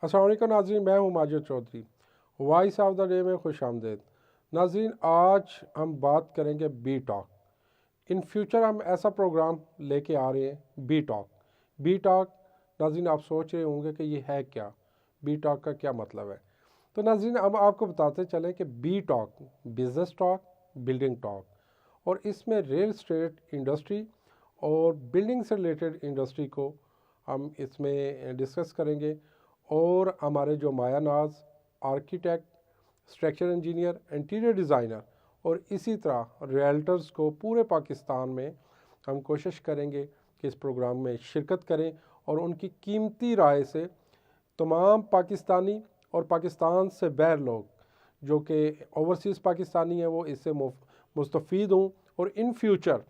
अस्सलाम वालेकुम नाज़रीन, मैं हूँ Majid Chaudhary. Voice of the day में खुश आमदेद। नाज़रीन, आज हम बात करेंगे बी टॉक। इन फ्यूचर हम ऐसा प्रोग्राम लेके आ रहे हैं, बी टॉक। बी टॉक, नाज़रीन आप सोच रहे होंगे कि ये है क्या, बी टॉक का क्या मतलब है। तो नाज़रीन हम आपको बताते चलें कि be talk business talk, building talk, और इसमें रियल एस्टेट इंडस्ट्री और बिल्डिंग से रिलेटेड इंडस्ट्री को हम इसमें डिस्कस करेंगे। और हमारे जो माया नाज architect, structure engineer, interior designer और इसी तरह रियल्टर्स को पूरे पाकिस्तान में हम कोशिश करेंगे कि इस प्रोग्राम में शिरकत करें और उनकी कीमती राय से तमाम पाकिस्तानी और पाकिस्तान से बाहर लोग जो कि ओवरसीज़ पाकिस्तानी हैं वो इससे मुस्तफ़ीद हों। और इन फ्यूचर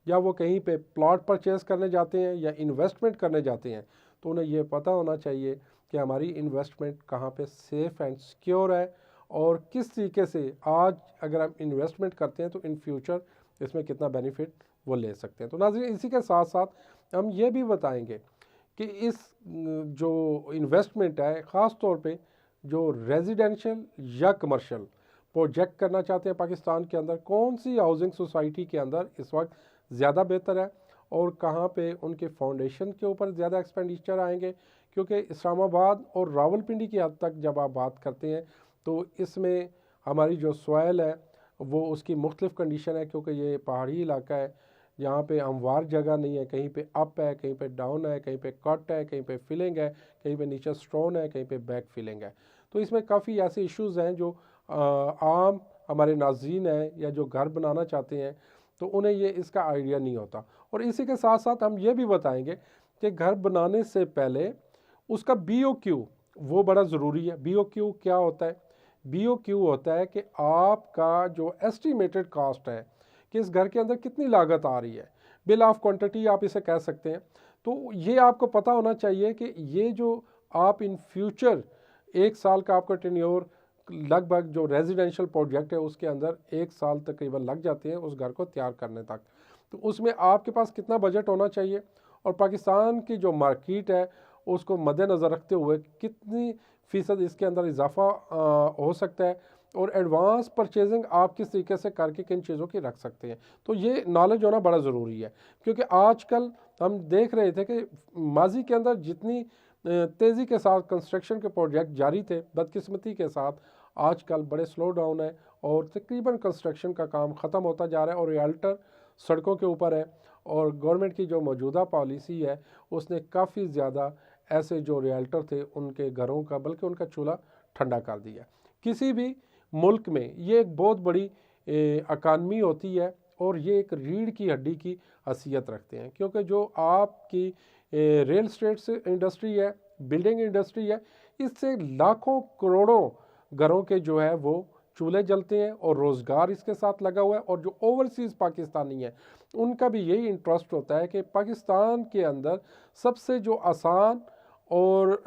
या वो कहीं पे प्लॉट परचेज़ करने जाते हैं या इन्वेस्टमेंट करने जाते हैं तो उन्हें ये पता होना चाहिए कि हमारी इन्वेस्टमेंट कहाँ पे सेफ़ एंड सिक्योर है और किस तरीके से आज अगर हम इन्वेस्टमेंट करते हैं तो इन फ्यूचर इसमें कितना बेनिफिट वो ले सकते हैं। तो नाज़रीन इसी के साथ साथ हम ये भी बताएंगे कि इस जो इन्वेस्टमेंट है ख़ास तौर पे जो रेजिडेंशियल या कमर्शियल प्रोजेक्ट करना चाहते हैं पाकिस्तान के अंदर, कौन सी हाउसिंग सोसाइटी के अंदर इस वक्त ज़्यादा बेहतर है और कहाँ पे उनके फाउंडेशन के ऊपर ज़्यादा एक्सपेंडिचर आएंगे। क्योंकि इस्लामाबाद और रावलपिंडी की हद तक जब आप बात करते हैं तो इसमें हमारी जो सॉइल है वो उसकी मुख्तलिफ़ कंडीशन है, क्योंकि ये पहाड़ी इलाका है। यहाँ पे हमवार जगह नहीं है, कहीं पे अप है, कहीं पे डाउन है, कहीं पे कट है, कहीं पे फिलिंग है, कहीं पे नीचे स्टोन है, कहीं पे बैक फिलिंग है। तो इसमें काफ़ी ऐसे इश्यूज़ हैं जो आम हमारे नाज़रीन हैं या जो घर बनाना चाहते हैं तो उन्हें ये इसका आइडिया नहीं होता। और इसी के साथ साथ हम ये भी बताएंगे कि घर बनाने से पहले उसका BOQ वो बड़ा ज़रूरी है। BOQ क्या होता है? BOQ होता है कि आपका जो एस्टिमेटेड कास्ट है कि इस घर के अंदर कितनी लागत आ रही है, बिल ऑफ क्वांटिटी आप इसे कह सकते हैं। तो ये आपको पता होना चाहिए कि ये जो आप इन फ्यूचर 1 साल का आपका टेन्योर लगभग जो रेजिडेंशियल प्रोजेक्ट है उसके अंदर 1 साल तकरीबन लग जाते हैं उस घर को तैयार करने तक। तो उसमें आपके पास कितना बजट होना चाहिए और पाकिस्तान की जो मार्केट है उसको मद्देनज़र रखते हुए कितनी फ़ीसद इसके अंदर इजाफा हो सकता है और एडवांस परचेजिंग आप किस तरीके से करके किन चीज़ों की रख सकते हैं। तो ये नॉलेज होना बड़ा ज़रूरी है, क्योंकि आजकल हम देख रहे थे कि माजी के अंदर जितनी तेज़ी के साथ कंस्ट्रक्शन के प्रोजेक्ट जारी थे, बदकिस्मती के साथ आजकल बड़े स्लो डाउन है और तकरीबन कंस्ट्रक्शन का काम ख़त्म होता जा रहा है और रियल्टर सड़कों के ऊपर है। और गवर्नमेंट की जो मौजूदा पॉलिसी है उसने काफ़ी ज़्यादा ऐसे जो रियल्टर थे उनके घरों का बल्कि उनका चूल्हा ठंडा कर दिया। किसी भी मुल्क में ये एक बहुत बड़ी इकानमी होती है और ये एक रीढ़ की हड्डी की हैसियत रखते हैं, क्योंकि जो आपकी रियल एस्टेट से इंडस्ट्री है, बिल्डिंग इंडस्ट्री है, इससे लाखों करोड़ों घरों के जो है वो चूल्हे जलते हैं और रोज़गार इसके साथ लगा हुआ है। और जो ओवरसीज़ पाकिस्तानी हैं उनका भी यही इंटरेस्ट होता है कि पाकिस्तान के अंदर सबसे जो आसान और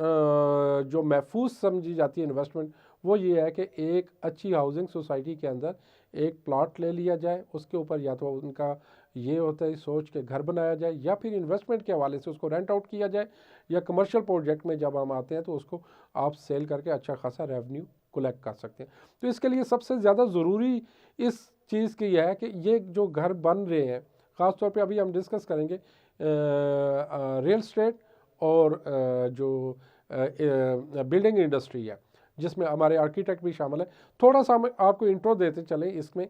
जो महफूज समझी जाती है इन्वेस्टमेंट वो ये है कि एक अच्छी हाउसिंग सोसाइटी के अंदर एक प्लॉट ले लिया जाए, उसके ऊपर या तो उनका ये होता है सोच के घर बनाया जाए या फिर इन्वेस्टमेंट के हवाले से उसको रेंट आउट किया जाए, या कमर्शियल प्रोजेक्ट में जब हम आते हैं तो उसको आप सेल करके अच्छा खासा रेवेन्यू कलेक्ट कर सकते हैं। तो इसके लिए सबसे ज़्यादा ज़रूरी इस चीज़ की यह है कि ये जो घर बन रहे हैं, ख़ास तौर पे अभी हम डिस्कस करेंगे रियल एस्टेट और जो बिल्डिंग इंडस्ट्री है जिसमें हमारे आर्किटेक्ट भी शामिल है। थोड़ा सा हम आपको इंट्रो देते चलें इसमें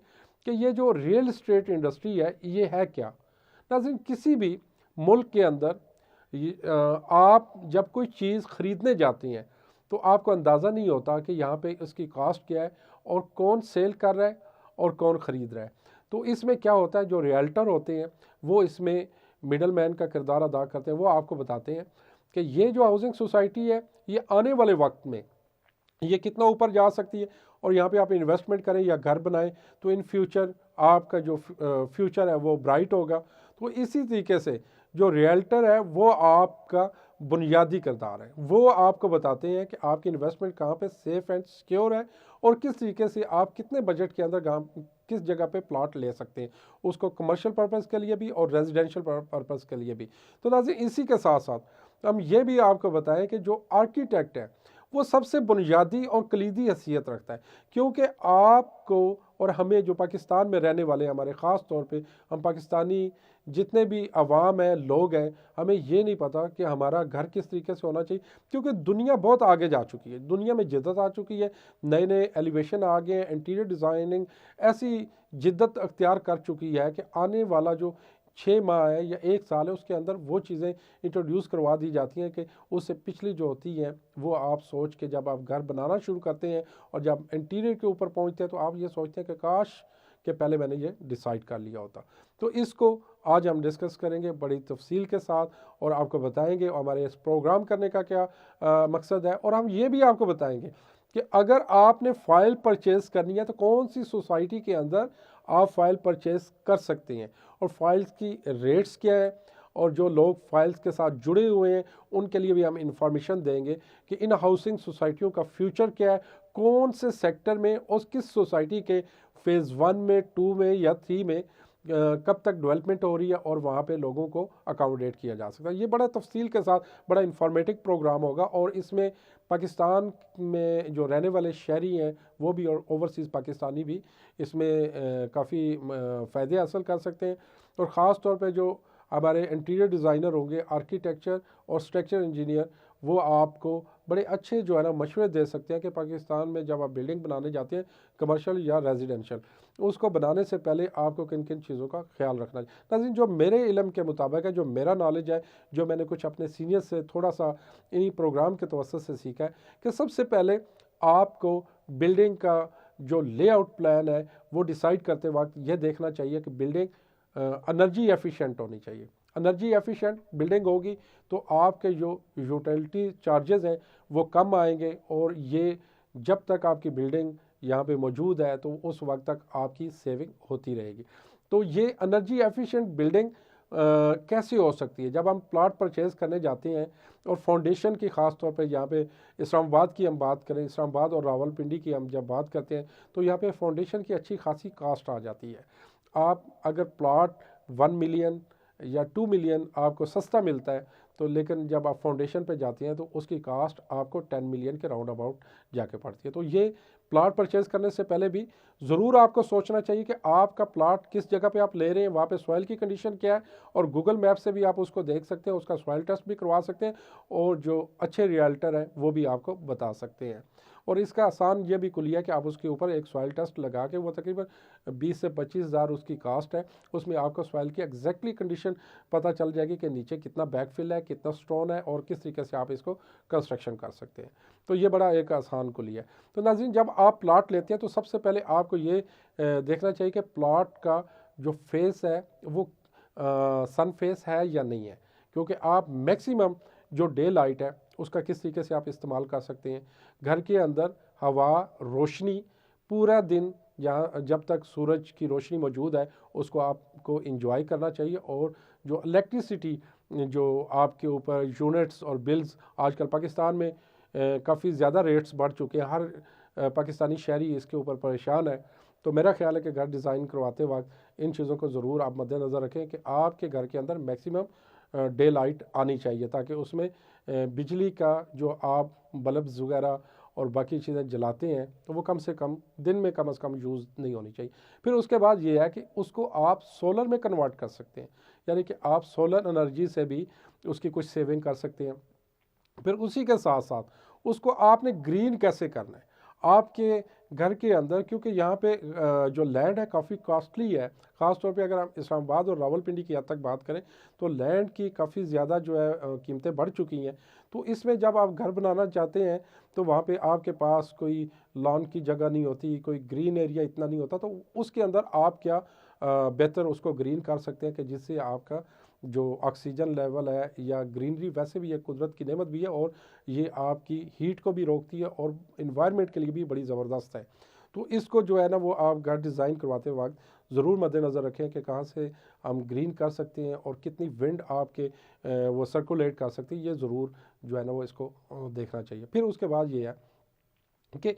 कि ये जो रियल एस्टेट इंडस्ट्री है ये है क्या। नाज़रीन, किसी भी मुल्क के अंदर आप जब कोई चीज़ ख़रीदने जाती हैं तो आपको अंदाज़ा नहीं होता कि यहाँ पे इसकी कॉस्ट क्या है और कौन सेल कर रहा है और कौन ख़रीद रहा है। तो इसमें क्या होता है, जो रियल्टर होते हैं वो इसमें मिडल मैन का किरदार अदा करते हैं। वो आपको बताते हैं कि ये जो हाउसिंग सोसाइटी है ये आने वाले वक्त में ये कितना ऊपर जा सकती है और यहाँ पे आप इन्वेस्टमेंट करें या घर बनाएं तो इन फ्यूचर आपका जो फ्यूचर है वो ब्राइट होगा। तो इसी तरीके से जो रियल्टर है वो आपका बुनियादी किरदार है, वो आपको बताते हैं कि आपकी इन्वेस्टमेंट कहाँ पे सेफ़ एंड सिक्योर है और किस तरीके से आप कितने बजट के अंदर किस जगह पे प्लॉट ले सकते हैं, उसको कमर्शियल पर्पज़ के लिए भी और रेजिडेंशियल पर्पज़ के लिए भी। तो नाज़रीन इसी के साथ साथ हम ये भी आपको बताएं कि जो आर्किटेक्ट है वो सबसे बुनियादी और कलीदी हैसियत रखता है, क्योंकि आपको और हमें जो पाकिस्तान में रहने वाले हमारे ख़ास तौर पे हम पाकिस्तानी जितने भी अवाम हैं, लोग हैं, हमें ये नहीं पता कि हमारा घर किस तरीके से होना चाहिए, क्योंकि दुनिया बहुत आगे जा चुकी है, दुनिया में जिद्दत आ चुकी है, नए नए एलिवेशन आ गए हैं, इंटीरियर डिज़ाइनिंग ऐसी जिद्दत अख्तियार कर चुकी है कि आने वाला जो 6 माह है या 1 साल है उसके अंदर वो चीज़ें इंट्रोड्यूस करवा दी जाती हैं कि उससे पिछली जो होती हैं वो आप सोच के जब आप घर बनाना शुरू करते हैं और जब इंटीरियर के ऊपर पहुंचते हैं तो आप ये सोचते हैं कि काश कि पहले मैंने ये डिसाइड कर लिया होता। तो इसको आज हम डिस्कस करेंगे बड़ी तफसील के साथ और आपको बताएंगे हमारे इस प्रोग्राम करने का क्या मकसद है, और हम ये भी आपको बताएंगे कि अगर आपने फ़ाइल परचेज़ करनी है तो कौन सी सोसाइटी के अंदर आप फ़ाइल परचेज़ कर सकते हैं और फाइल्स की रेट्स क्या है, और जो लोग फाइल्स के साथ जुड़े हुए हैं उनके लिए भी हम इंफॉर्मेशन देंगे कि इन हाउसिंग सोसाइटियों का फ्यूचर क्या है, कौन से सेक्टर में और किस सोसाइटी के फ़ेज़ 1 में, 2 में या 3 में कब तक डेवलपमेंट हो रही है और वहाँ पे लोगों को अकोमोडेट किया जा सकता है। ये बड़ा तफसील के साथ बड़ा इंफॉर्मेटिव प्रोग्राम होगा और इसमें पाकिस्तान में जो रहने वाले शहरी हैं वो भी और ओवरसीज़ पाकिस्तानी भी इसमें काफ़ी फ़ायदे हासिल कर सकते हैं। और ख़ास तौर पे जो हमारे इंटीरियर डिज़ाइनर होंगे, आर्किटेक्चर और स्ट्रक्चर इंजीनियर, वो आपको बड़े अच्छे जो है ना मशवरे दे सकते हैं कि पाकिस्तान में जब आप बिल्डिंग बनाने जाते हैं कमर्शियल या रेजिडेंशियल, उसको बनाने से पहले आपको किन किन चीज़ों का ख्याल रखना चाहिए। नाज़रीन, जो मेरे इल्म के मुताबिक है, जो मेरा नॉलेज है, जो मैंने कुछ अपने सीनियर से थोड़ा सा इन्हीं प्रोग्राम के तवज्जुह से सीखा है कि सबसे पहले आपको बिल्डिंग का जो लेआउट प्लान है वो डिसाइड करते वक्त ये देखना चाहिए कि बिल्डिंग एनर्जी एफिशिएंट होनी चाहिए। एनर्जी एफिशिएंट बिल्डिंग होगी तो आपके जो यूटिलिटी चार्जेस हैं वो कम आएंगे, और ये जब तक आपकी बिल्डिंग यहाँ पे मौजूद है तो उस वक्त तक आपकी सेविंग होती रहेगी। तो ये एनर्जी एफिशिएंट बिल्डिंग कैसे हो सकती है? जब हम प्लॉट परचेज़ करने जाते हैं और फाउंडेशन की ख़ास तौर पे यहाँ पे इस्लामाबाद की हम बात करें, इस्लामाबाद और रावलपिंडी की हम जब बात करते हैं तो यहाँ पे फाउंडेशन की अच्छी खासी कास्ट आ जाती है। आप अगर प्लॉट 1 मिलियन या 2 मिलियन आपको सस्ता मिलता है तो, लेकिन जब आप फाउंडेशन पे जाते हैं तो उसकी कास्ट आपको 10 मिलियन के राउंड अबाउट जाके पड़ती है। तो ये प्लॉट परचेज़ करने से पहले भी ज़रूर आपको सोचना चाहिए कि आपका प्लॉट किस जगह पे आप ले रहे हैं, वहाँ पे सॉइल की कंडीशन क्या है, और गूगल मैप से भी आप उसको देख सकते हैं, उसका सॉइल टेस्ट भी करवा सकते हैं, और जो अच्छे रियल्टर हैं वो भी आपको बता सकते हैं। और इसका आसान ये भी कुलिया कि आप उसके ऊपर एक सॉइल टेस्ट लगा के, वो तकरीबन 20 से 25 हज़ार उसकी कास्ट है, उसमें आपको सॉइल की एग्जैक्टली कंडीशन पता चल जाएगी कि नीचे कितना बैकफिल है, कितना स्टोन है, और किस तरीके से आप इसको कंस्ट्रक्शन कर सकते हैं। तो ये बड़ा एक आसान कुलिया है। तो नाज़रीन, जब आप प्लॉट लेते हैं तो सबसे पहले आपको ये देखना चाहिए कि प्लॉट का जो फेस है वो सन फेस है या नहीं है, क्योंकि आप मैक्सिमम जो डे लाइट है उसका किस तरीके से आप इस्तेमाल कर सकते हैं। घर के अंदर हवा, रोशनी पूरा दिन जहाँ जब तक सूरज की रोशनी मौजूद है उसको आपको इंजॉय करना चाहिए, और जो इलेक्ट्रिसिटी जो आपके ऊपर यूनिट्स और बिल्स आजकल पाकिस्तान में काफ़ी ज़्यादा रेट्स बढ़ चुके हैं, हर पाकिस्तानी शहरी इसके ऊपर परेशान है। तो मेरा ख्याल है कि घर डिज़ाइन करवाते वक्त इन चीज़ों को ज़रूर आप मद्देनज़र रखें कि आपके घर के अंदर मैक्सिमम डे लाइट आनी चाहिए, ताकि उसमें बिजली का जो आप बल्ब्स वगैरह और बाकी चीज़ें जलाते हैं तो वो कम से कम दिन में कम से कम यूज़ नहीं होनी चाहिए। फिर उसके बाद ये है कि उसको आप सोलर में कन्वर्ट कर सकते हैं, यानी कि आप सोलर एनर्जी से भी उसकी कुछ सेविंग कर सकते हैं। फिर उसी के साथ साथ उसको आपने ग्रीन कैसे करना है आपके घर के अंदर, क्योंकि यहाँ पे जो लैंड है काफ़ी कॉस्टली है। ख़ास तौर पे अगर हम इस्लामाबाद और रावलपिंडी की हद तक बात करें तो लैंड की काफ़ी ज़्यादा जो है कीमतें बढ़ चुकी हैं। तो इसमें जब आप घर बनाना चाहते हैं तो वहाँ पे आपके पास कोई लॉन की जगह नहीं होती, कोई ग्रीन एरिया इतना नहीं होता, तो उसके अंदर आप क्या बेहतर उसको ग्रीन कर सकते हैं कि जिससे आपका जो ऑक्सीजन लेवल है या ग्रीनरी वैसे भी एक कुदरत की नेमत भी है, और ये आपकी हीट को भी रोकती है और इन्वायरमेंट के लिए भी बड़ी ज़बरदस्त है। तो इसको जो है ना वो आप घर डिज़ाइन करवाते वक्त ज़रूर मद्देनज़र रखें कि कहाँ से हम ग्रीन कर सकते हैं और कितनी विंड आपके वो सर्कुलेट कर सकती है, ये ज़रूर जो है ना वो इसको देखना चाहिए। फिर उसके बाद ये है कि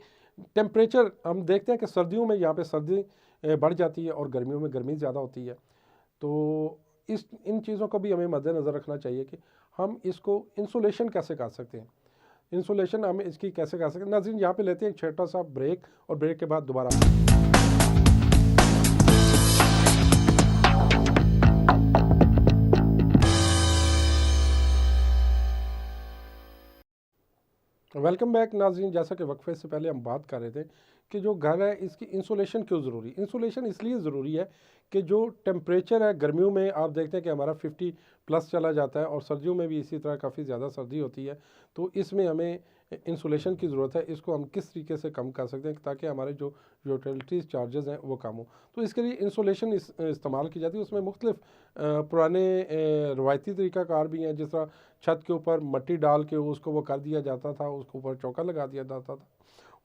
टेम्परेचर हम देखते हैं कि सर्दियों में यहाँ पे सर्दी बढ़ जाती है और गर्मियों में गर्मी ज़्यादा होती है। तो इन चीज़ों को भी हमें मद्देनज़र रखना चाहिए कि हम इसको इंसुलेशन कैसे कर सकते हैं। इंसुलेशन हम इसकी कैसे कर सकते हैं। नाज़रीन यहाँ पे लेते हैं एक छोटा सा ब्रेक और ब्रेक के बाद दोबारा वेलकम बैक। नाज़रीन जैसा कि वक्फे से पहले हम बात कर रहे थे कि जो घर है इसकी इंसुलेशन क्यों ज़रूरी। इंसुलेशन इसलिए ज़रूरी है कि जो टेम्परेचर है गर्मियों में आप देखते हैं कि हमारा 50 प्लस चला जाता है और सर्दियों में भी इसी तरह काफ़ी ज़्यादा सर्दी होती है, तो इसमें हमें इंसुलेशन की ज़रूरत है। इसको हम किस तरीके से कम कर सकते हैं ताकि हमारे जो यूटिलिटीज़ चार्जेस हैं वो कम हो। तो इसके लिए इंसुलेशन इस्तेमाल की जाती है। उसमें मुख्तलिफ पुराने रवायती तरीक़ाकार भी हैं, जिस तरह छत के ऊपर मिट्टी डाल के उसको वो कर दिया जाता था, उसके ऊपर चौका लगा दिया जाता था।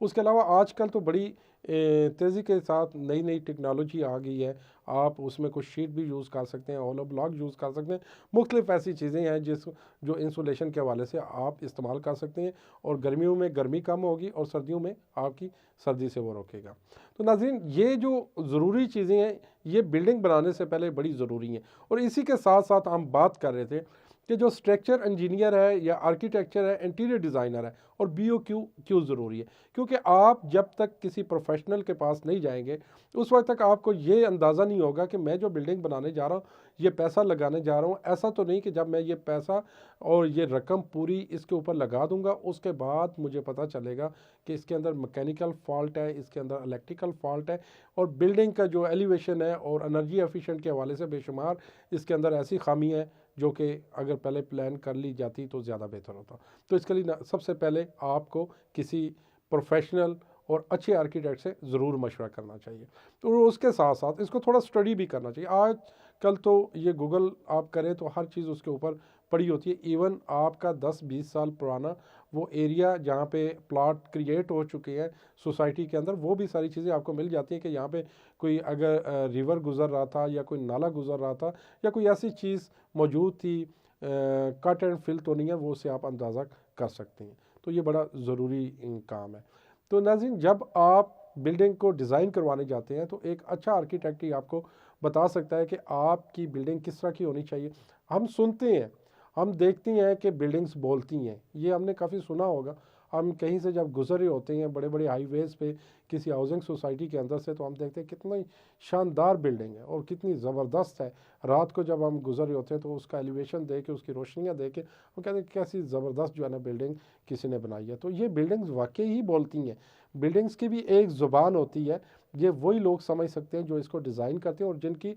उसके अलावा आजकल तो बड़ी तेज़ी के साथ नई नई टेक्नोलॉजी आ गई है। आप उसमें कुछ शीट भी यूज़ कर सकते हैं, होलो ब्लॉक यूज़ कर सकते हैं। मुख्तलिफ ऐसी चीज़ें हैं जो इंसुलेशन के हवाले से आप इस्तेमाल कर सकते हैं और गर्मियों में गर्मी कम होगी और सर्दियों में आपकी सर्दी से वो रोकेगा। तो नाज़रीन ये जो ज़रूरी चीज़ें हैं ये बिल्डिंग बनाने से पहले बड़ी ज़रूरी हैं। और इसी के साथ साथ हम बात कर रहे थे कि जो स्ट्रक्चर इंजीनियर है या आर्किटेक्चर है, इंटीरियर डिज़ाइनर है और BOQ क्यों ज़रूरी है। क्योंकि आप जब तक किसी प्रोफेशनल के पास नहीं जाएंगे उस वक्त तक आपको ये अंदाज़ा नहीं होगा कि मैं जो बिल्डिंग बनाने जा रहा हूँ, ये पैसा लगाने जा रहा हूँ, ऐसा तो नहीं कि जब मैं ये पैसा और ये रकम पूरी इसके ऊपर लगा दूंगा उसके बाद मुझे पता चलेगा कि इसके अंदर मैकेनिकल फॉल्ट है, इसके अंदर इलेक्ट्रिकल फॉल्ट है और बिल्डिंग का जो एलिवेशन है और एनर्जी एफिशिएंट के हवाले से बेशुमार इसके अंदर ऐसी खामी है जो कि अगर पहले प्लान कर ली जाती तो ज़्यादा बेहतर होता। तो इसके लिए सबसे पहले आपको किसी प्रोफेशनल और अच्छे आर्किटेक्ट से ज़रूर मशवरा करना चाहिए। तो उसके साथ साथ इसको थोड़ा स्टडी भी करना चाहिए। आज कल तो ये गूगल आप करें तो हर चीज़ उसके ऊपर पड़ी होती है। इवन आपका 10-20 साल पुराना वो एरिया जहाँ पे प्लॉट क्रिएट हो चुके हैं सोसाइटी के अंदर, वो भी सारी चीज़ें आपको मिल जाती हैं कि यहाँ पे कोई अगर रिवर गुज़र रहा था या कोई नाला गुज़र रहा था या कोई ऐसी चीज़ मौजूद थी, कट एंड फिल तो नहीं है, वो से आप अंदाज़ा कर सकते हैं। तो ये बड़ा ज़रूरी काम है। तो नाज़रीन जब आप बिल्डिंग को डिज़ाइन करवाने जाते हैं तो एक अच्छा आर्किटेक्ट ही आपको बता सकता है कि आपकी बिल्डिंग किस तरह की होनी चाहिए। हम सुनते हैं, हम देखते हैं कि बिल्डिंग्स बोलती हैं, ये हमने काफ़ी सुना होगा। हम कहीं से जब गुजर रहे होते हैं बड़े बड़े हाईवेज़ पे किसी हाउसिंग सोसाइटी के अंदर से, तो हम देखते हैं कितना शानदार बिल्डिंग है और कितनी ज़बरदस्त है। रात को जब हम गुजर रहे होते हैं तो उसका एलिवेशन देख के, उसकी रोशनियाँ देख के हम कहते हैं कैसी ज़बरदस्त जो है ना बिल्डिंग किसी ने बनाई है। तो ये बिल्डिंग्स वाकई ही बोलती हैं। बिल्डिंग्स की भी एक ज़ुबान होती है। ये वही लोग समझ सकते हैं जो इसको डिज़ाइन करते हैं और जिनकी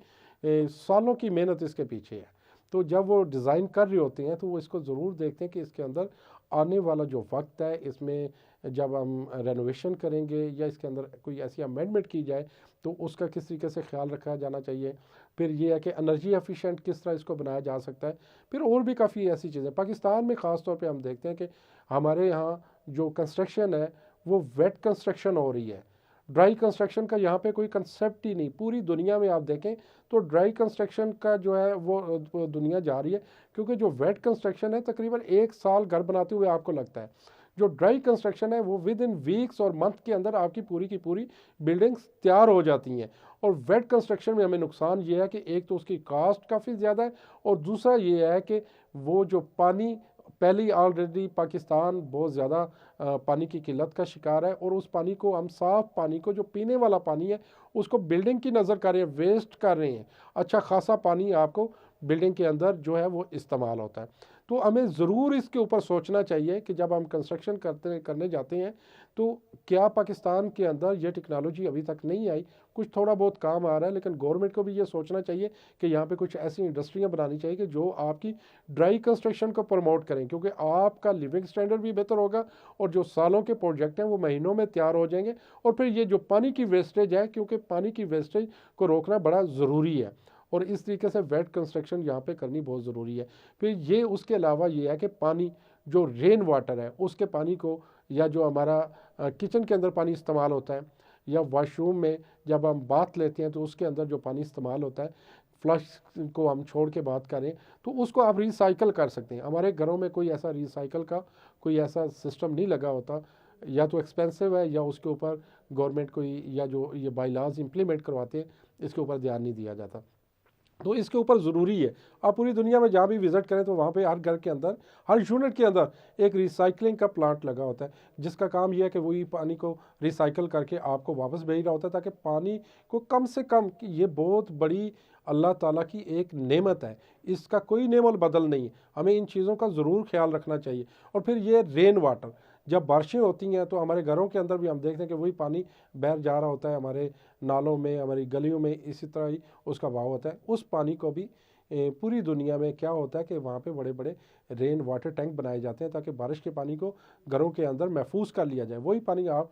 सालों की मेहनत इसके पीछे है। तो जब वो डिज़ाइन कर रहे होते हैं तो वो इसको ज़रूर देखते हैं कि इसके अंदर आने वाला जो वक्त है, इसमें जब हम रेनोवेशन करेंगे या इसके अंदर कोई ऐसी अमेंडमेंट की जाए तो उसका किस तरीके से ख्याल रखा जाना चाहिए। फिर ये है कि एनर्जी एफिशिएंट किस तरह इसको बनाया जा सकता है। फिर और भी काफ़ी ऐसी चीज़ें पाकिस्तान में ख़ास तौर पे हम देखते हैं कि हमारे यहाँ जो कंस्ट्रक्शन है वो वेट कंस्ट्रक्शन हो रही है। ड्राई कंस्ट्रक्शन का यहाँ पे कोई कंसेप्ट ही नहीं। पूरी दुनिया में आप देखें तो ड्राई कंस्ट्रक्शन का जो है वो दुनिया जा रही है, क्योंकि जो वेट कंस्ट्रक्शन है तकरीबन 1 साल घर बनाते हुए आपको लगता है। जो ड्राई कंस्ट्रक्शन है वो विद इन वीक्स और मंथ के अंदर आपकी पूरी की पूरी बिल्डिंग्स तैयार हो जाती हैं। और वेट कंस्ट्रक्शन में हमें नुकसान ये है कि एक तो उसकी कास्ट काफ़ी ज़्यादा है और दूसरा ये है कि वो जो पानी, पहले ऑलरेडी पाकिस्तान बहुत ज़्यादा पानी की किल्लत का शिकार है और उस पानी को हम साफ़ पानी को जो पीने वाला पानी है उसको बिल्डिंग की नज़र कर रहे हैं, वेस्ट कर रहे हैं। अच्छा खासा पानी आपको बिल्डिंग के अंदर जो है वो इस्तेमाल होता है। तो हमें ज़रूर इसके ऊपर सोचना चाहिए कि जब हम कंस्ट्रक्शन करने जाते हैं तो क्या पाकिस्तान के अंदर ये टेक्नोलॉजी अभी तक नहीं आई। कुछ थोड़ा बहुत काम आ रहा है, लेकिन गवर्नमेंट को भी ये सोचना चाहिए कि यहाँ पे कुछ ऐसी इंडस्ट्रियाँ बनानी चाहिए कि जो आपकी ड्राई कंस्ट्रक्शन को प्रमोट करें, क्योंकि आपका लिविंग स्टैंडर्ड भी बेहतर होगा और जो सालों के प्रोजेक्ट हैं वो महीनों में तैयार हो जाएंगे। और फिर ये जो पानी की वेस्टेज है, क्योंकि पानी की वेस्टेज को रोकना बड़ा ज़रूरी है और इस तरीके से वेट कंस्ट्रक्शन यहाँ पे करनी बहुत ज़रूरी है। फिर ये उसके अलावा ये है कि पानी जो रेन वाटर है उसके पानी को, या जो हमारा किचन के अंदर पानी इस्तेमाल होता है या वॉशरूम में जब हम बात लेते हैं तो उसके अंदर जो पानी इस्तेमाल होता है, फ्लश को हम छोड़ के बात करें तो उसको आप रिसाइकल कर सकते हैं। हमारे घरों में कोई ऐसा रिसाइकल का कोई ऐसा सिस्टम नहीं लगा होता, या तो एक्सपेंसिव है या उसके ऊपर गवर्नमेंट कोई या जो ये बाईलाज इंप्लीमेंट करवाते हैं इसके ऊपर ध्यान नहीं दिया जाता। तो इसके ऊपर ज़रूरी है, आप पूरी दुनिया में जहाँ भी विज़िट करें तो वहाँ पे हर घर के अंदर, हर यूनिट के अंदर एक रिसाइकलिंग का प्लांट लगा होता है, जिसका काम यह है कि वही पानी को रिसाइकल करके आपको वापस भेज रहा होता है, ताकि पानी को कम से कम, कि ये बहुत बड़ी अल्लाह ताला की एक नेमत है, इसका कोई नेमल बदल नहीं है, हमें इन चीज़ों का ज़रूर ख्याल रखना चाहिए। और फिर ये रेन वाटर, जब बारिशें होती हैं तो हमारे घरों के अंदर भी हम देखते हैं कि वही पानी बह जा रहा होता है हमारे नालों में, हमारी गलियों में, इसी तरह ही उसका बहाव होता है। उस पानी को भी पूरी दुनिया में क्या होता है कि वहाँ पे बड़े बड़े रेन वाटर टैंक बनाए जाते हैं, ताकि बारिश के पानी को घरों के अंदर महफूज कर लिया जाए, वही पानी आप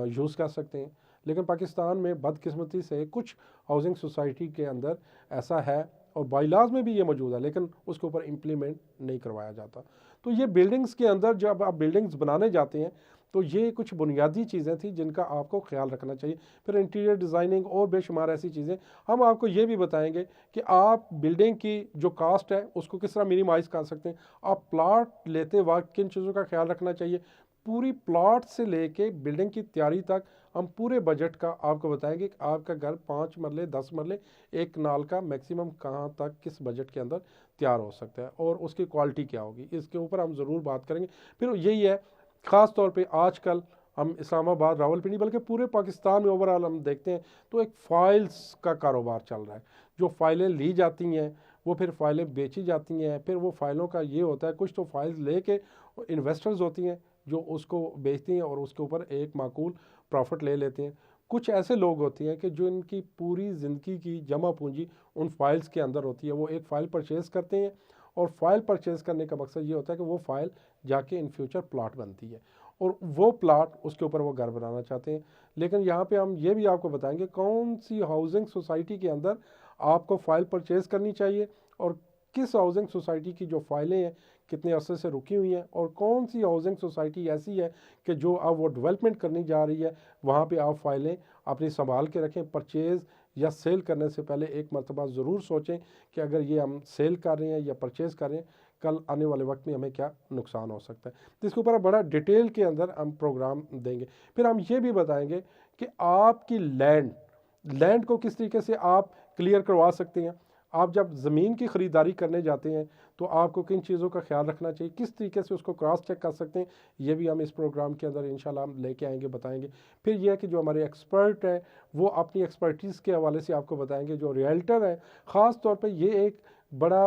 यूज़ कर सकते हैं। लेकिन पाकिस्तान में बदकिस्मती से कुछ हाउसिंग सोसाइटी के अंदर ऐसा है, और बाईलाज में भी ये मौजूद है, लेकिन उसके ऊपर इम्प्लीमेंट नहीं करवाया जाता। तो ये बिल्डिंग्स के अंदर जब आप बिल्डिंग्स बनाने जाते हैं तो ये कुछ बुनियादी चीज़ें थी जिनका आपको ख्याल रखना चाहिए। फिर इंटीरियर डिज़ाइनिंग और बेशुमार ऐसी चीज़ें, हम आपको ये भी बताएंगे कि आप बिल्डिंग की जो कास्ट है उसको किस तरह मिनिमाइज़ कर सकते हैं। आप प्लाट लेते वक्त किन चीज़ों का ख्याल रखना चाहिए, पूरी प्लाट से लेके बिल्डिंग की तैयारी तक हम पूरे बजट का आपको बताएंगे कि आपका घर 5 मरले 10 मरले एक नाल का मैक्सिमम कहाँ तक किस बजट के अंदर तैयार हो सकता है, और उसकी क्वालिटी क्या होगी, इसके ऊपर हम ज़रूर बात करेंगे। फिर यही है, ख़ास तौर पे आजकल हम इस्लामाबाद, रावलपिंडी, बल्कि पूरे पाकिस्तान में ओवरऑल हम देखते हैं तो एक फ़ाइल्स का कारोबार चल रहा है। जो फ़ाइलें ली जाती हैं वो फिर फ़ाइलें बेची जाती हैं, फिर वो फ़ाइलों का ये होता है, कुछ तो फाइल्स लेके इन्वेस्टर्स होती हैं जो उसको बेचती हैं और उसके ऊपर एक माकूल प्रॉफिट ले लेते हैं। कुछ ऐसे लोग होते हैं कि जो इनकी पूरी ज़िंदगी की जमा पूंजी उन फाइल्स के अंदर होती है, वो एक फ़ाइल परचेज़ करते हैं, और फाइल परचेज़ करने का मकसद ये होता है कि वो फाइल जाके इन फ्यूचर प्लाट बनती है, और वो प्लाट उसके ऊपर वो घर बनाना चाहते हैं। लेकिन यहाँ पे हम ये भी आपको बताएंगे कौन सी हाउसिंग सोसाइटी के अंदर आपको फ़ाइल परचेज़ करनी चाहिए, और किस हाउसिंग सोसाइटी की जो फाइलें हैं कितने अरसे से रुकी हुई हैं, और कौन सी हाउसिंग सोसाइटी ऐसी है कि जो अब वो डेवलपमेंट करनी जा रही है, वहाँ पे आप फाइलें अपनी संभाल के रखें। परचेज़ या सेल करने से पहले एक मरतबा ज़रूर सोचें कि अगर ये हम सेल कर रहे हैं या परचेज़ कर रहे हैं, कल आने वाले वक्त में हमें क्या नुकसान हो सकता है। तो इसके ऊपर बड़ा डिटेल के अंदर हम प्रोग्राम देंगे। फिर हम ये भी बताएंगे कि आपकी लैंड को किस तरीके से आप क्लियर करवा सकते हैं। आप जब ज़मीन की ख़रीदारी करने जाते हैं तो आपको किन चीज़ों का ख्याल रखना चाहिए, किस तरीके से उसको क्रॉस चेक कर सकते हैं, ये भी हम इस प्रोग्राम के अंदर इंशाल्लाह हम लेके आएंगे, बताएंगे। फिर यह है कि जो हमारे एक्सपर्ट हैं वो अपनी एक्सपर्टीज़ के हवाले से आपको बताएंगे। जो रियल्टर है, ख़ास तौर पर ये एक बड़ा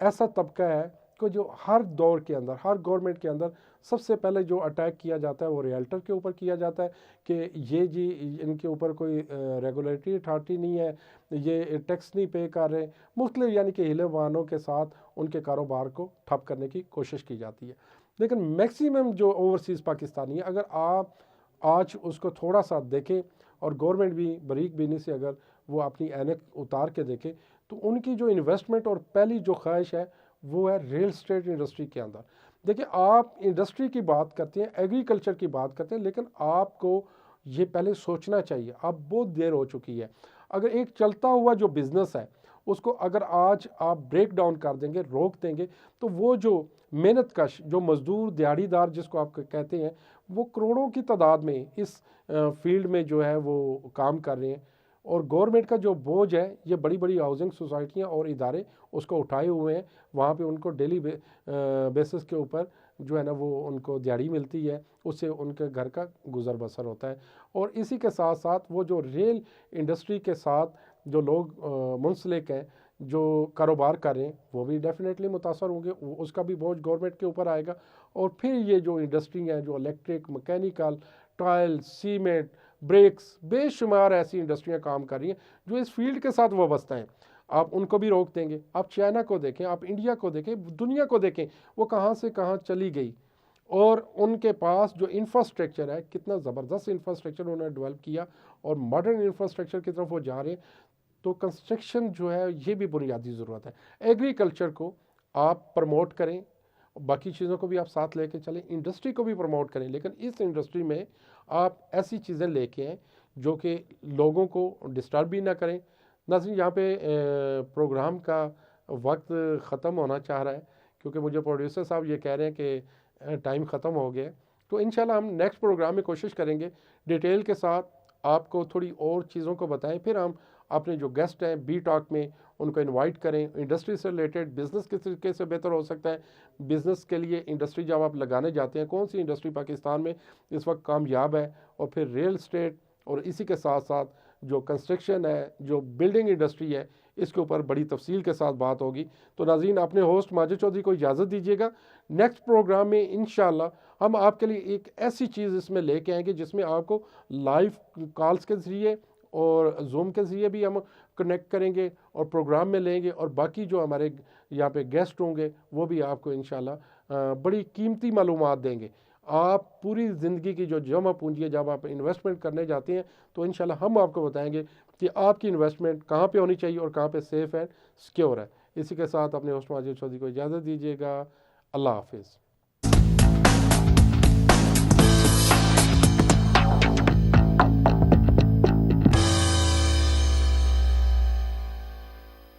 ऐसा तबका है कि जो हर दौर के अंदर, हर गवर्नमेंट के अंदर सबसे पहले जो अटैक किया जाता है वो रियल्टर के ऊपर किया जाता है कि ये जी इनके ऊपर कोई रेगुलेटरी अथॉरिटी नहीं है, ये टैक्स नहीं पे कर रहे, मुख्तलिफ यानी कि हिले वाहनों के साथ उनके कारोबार को ठप करने की कोशिश की जाती है। लेकिन मैक्सिमम जो ओवरसीज़ पाकिस्तानी है, अगर आप आज उसको थोड़ा सा देखें और गवर्नमेंट भी बारीक बीनी से अगर वो अपनी ऐनक उतार के देखें, तो उनकी जो इन्वेस्टमेंट और पहली जो ख्वाहिश है वो है रियल स्टेट इंडस्ट्री के अंदर। देखिए, आप इंडस्ट्री की बात करते हैं, एग्रीकल्चर की बात करते हैं, लेकिन आपको ये पहले सोचना चाहिए, अब बहुत देर हो चुकी है। अगर एक चलता हुआ जो बिज़नेस है उसको अगर आज आप ब्रेक डाउन कर देंगे, रोक देंगे, तो वो जो मेहनत कश, जो मज़दूर दिहाड़ीदार जिसको आप कहते हैं, वो करोड़ों की तादाद में इस फील्ड में जो है वो काम कर रहे हैं, और गवर्नमेंट का जो बोझ है ये बड़ी बड़ी हाउसिंग सोसाइटियाँ और इदारे उसको उठाए हुए हैं। वहाँ पे उनको डेली बेसिस के ऊपर जो है ना वो उनको दिहाड़ी मिलती है, उससे उनके घर का गुजर बसर होता है। और इसी के साथ साथ वो जो रेल इंडस्ट्री के साथ जो लोग मुंसलिक हैं, जो कारोबार कर रहे हैं, वो भी डेफिनेटली मुतासर होंगे, उसका भी बोझ गवर्नमेंट के ऊपर आएगा। और फिर ये जो इंडस्ट्री है, जो electric, mechanical, tile, cement, brakes, बेशुमार ऐसी इंडस्ट्रियां काम कर रही हैं जो इस फील्ड के साथ वाबस्ता हैं, आप उनको भी रोक देंगे। आप चाइना को देखें, आप इंडिया को देखें, दुनिया को देखें, वो कहाँ से कहाँ चली गई, और उनके पास जो इंफ्रास्ट्रक्चर है, कितना ज़बरदस्त इंफ्रास्ट्रक्चर उन्होंने डेवलप किया, और मॉडर्न इंफ्रास्ट्रक्चर की तरफ वो जा रहे हैं। तो कंस्ट्रक्शन जो है ये भी बुनियादी ज़रूरत है। एग्रीकल्चर को आप प्रमोट करें, बाकी चीज़ों को भी आप साथ लेके चलें, इंडस्ट्री को भी प्रमोट करें, लेकिन इस इंडस्ट्री में आप ऐसी चीज़ें लेके आएँ जो कि लोगों को डिस्टर्ब भी ना करें। नाज़रीन, यहाँ पे प्रोग्राम का वक्त ख़त्म होना चाह रहा है, क्योंकि मुझे प्रोड्यूसर साहब ये कह रहे हैं कि टाइम ख़त्म हो गया है। तो इंशाल्लाह हम नेक्स्ट प्रोग्राम में कोशिश करेंगे डिटेल के साथ आपको थोड़ी और चीज़ों को बताएं, फिर हम अपने जो गेस्ट हैं बी टॉक में उनको इनवाइट करें। इंडस्ट्री से रिलेटेड बिज़नेस किस तरीके से बेहतर हो सकता है, बिज़नेस के लिए इंडस्ट्री जब आप लगाने जाते हैं कौन सी इंडस्ट्री पाकिस्तान में इस वक्त कामयाब है, और फिर रियल इस्टेट और इसी के साथ साथ जो कंस्ट्रक्शन है, जो बिल्डिंग इंडस्ट्री है, इसके ऊपर बड़ी तफसील के साथ बात होगी। तो नाज़रीन, अपने होस्ट माजिद चौधरी को इजाज़त दीजिएगा। नेक्स्ट प्रोग्राम में इंशाल्लाह हम आपके लिए एक ऐसी चीज़ इसमें लेके आएंगे जिसमें आपको लाइव कॉल्स के ज़रिए और जूम के ज़रिए भी हम कनेक्ट करेंगे और प्रोग्राम में लेंगे, और बाकी जो हमारे यहाँ पे गेस्ट होंगे वो भी आपको इंशाल्लाह बड़ी कीमती मालूमात देंगे। आप पूरी ज़िंदगी की जो जमा पूंजी है जब आप इन्वेस्टमेंट करने जाते हैं तो इंशाल्लाह हम आपको बताएंगे कि आपकी इन्वेस्टमेंट कहाँ पे होनी चाहिए और कहाँ पे सेफ़ एंड सिक्योर है। इसी के साथ अपने होस्ट माजिद चौधरी को इजाज़त दीजिएगा। अल्लाह हाफिज़।